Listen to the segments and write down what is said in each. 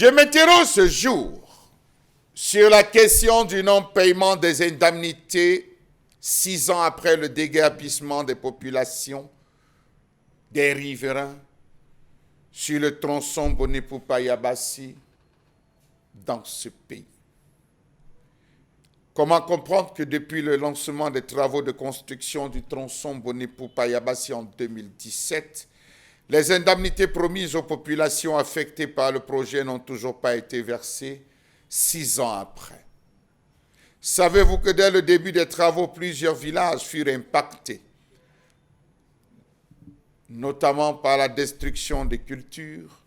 Je m'interroge ce jour sur la question du non-paiement des indemnités 6 ans après le déguerpissement des populations des riverains sur le tronçon Bonépo-Payabassi dans ce pays. Comment comprendre que depuis le lancement des travaux de construction du tronçon Bonépo-Payabassi en 2017, les indemnités promises aux populations affectées par le projet n'ont toujours pas été versées 6 ans après? Savez-vous que dès le début des travaux, plusieurs villages furent impactés, notamment par la destruction des cultures,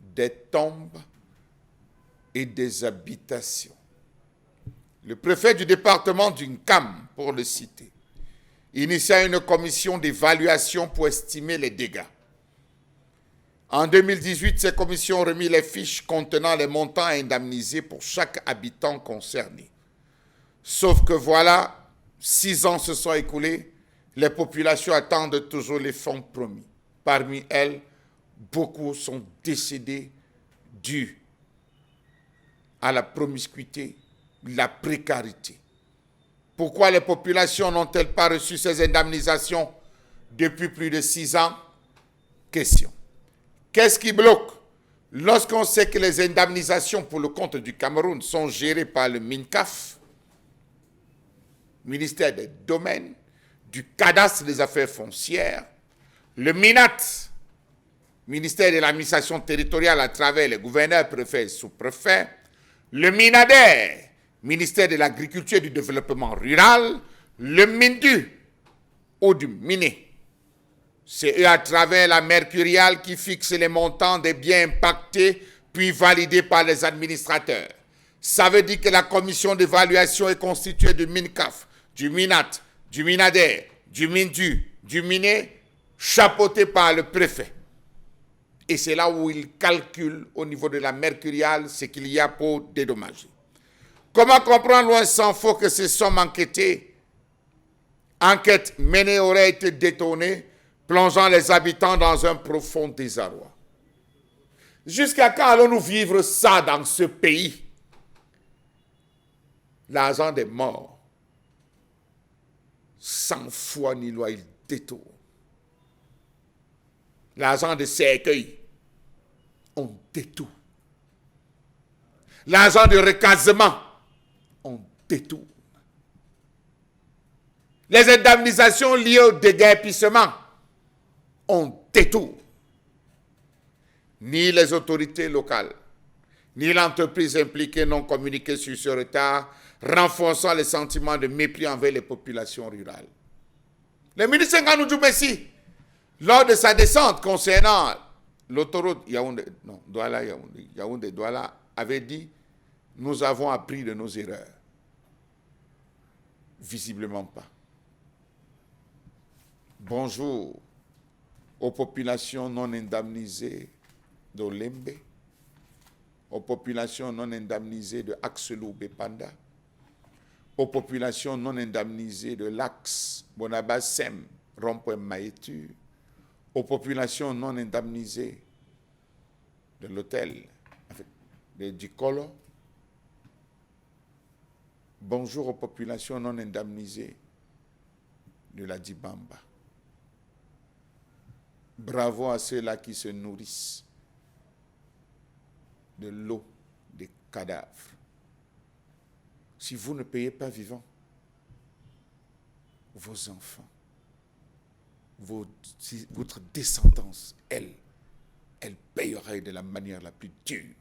des tombes et des habitations? Le préfet du département d'Unkam, pour le citer, initia une commission d'évaluation pour estimer les dégâts. En 2018, ces commissions ont remis les fiches contenant les montants indemnisés pour chaque habitant concerné. Sauf que voilà, 6 ans se sont écoulés, les populations attendent toujours les fonds promis. Parmi elles, beaucoup sont décédés dus à la promiscuité, la précarité. Pourquoi les populations n'ont-elles pas reçu ces indemnisations depuis plus de 6 ans? Question. Qu'est-ce qui bloque? Lorsqu'on sait que les indemnisations pour le compte du Cameroun sont gérées par le MINCAF, ministère des Domaines, du Cadastre des Affaires Foncières, le MINAT, ministère de l'Administration Territoriale à travers les gouverneurs, préfets et sous-préfets, le MINADER, ministère de l'Agriculture et du Développement Rural, le MINDU, ou du MINE. C'est eux à travers la Mercuriale qui fixent les montants des biens impactés puis validés par les administrateurs. Ça veut dire que la commission d'évaluation est constituée du MINCAF, du MINAT, du MINADER, du MINDU, du MINE, chapeauté par le préfet. Et c'est là où ils calculent au niveau de la Mercuriale ce qu'il y a pour dédommager. Comment comprendre loin s'en faut que ces sommes enquêtées, enquêtes menées auraient été détournées, plongeant les habitants dans un profond désarroi? Jusqu'à quand allons-nous vivre ça dans ce pays? L'argent des morts, sans foi ni loi, il détourne. L'argent de cercueil, on détourne. L'argent de recasement, on détourne. Les indemnisations liées au déguerpissement, on détourne. Ni les autorités locales, ni l'entreprise impliquée n'ont communiqué sur ce retard, renforçant les sentiments de mépris envers les populations rurales. Le ministre Nganou Djoumessi, lors de sa descente concernant l'autoroute Yaoundé-Douala, avait dit « Nous avons appris de nos erreurs ». Visiblement pas. Bonjour aux populations non indemnisées d'Olembe, aux populations non indemnisées de Axelou-Bepanda, aux populations non indemnisées de l'Axe, Bonabassem, Rond-Point-Maïtu, aux populations non indemnisées de l'hôtel de Dikolo. Bonjour aux populations non indemnisées de la Dibamba. Bravo à ceux-là qui se nourrissent de l'eau des cadavres. Si vous ne payez pas vivant, vos enfants, votre descendance, elle payerait de la manière la plus dure.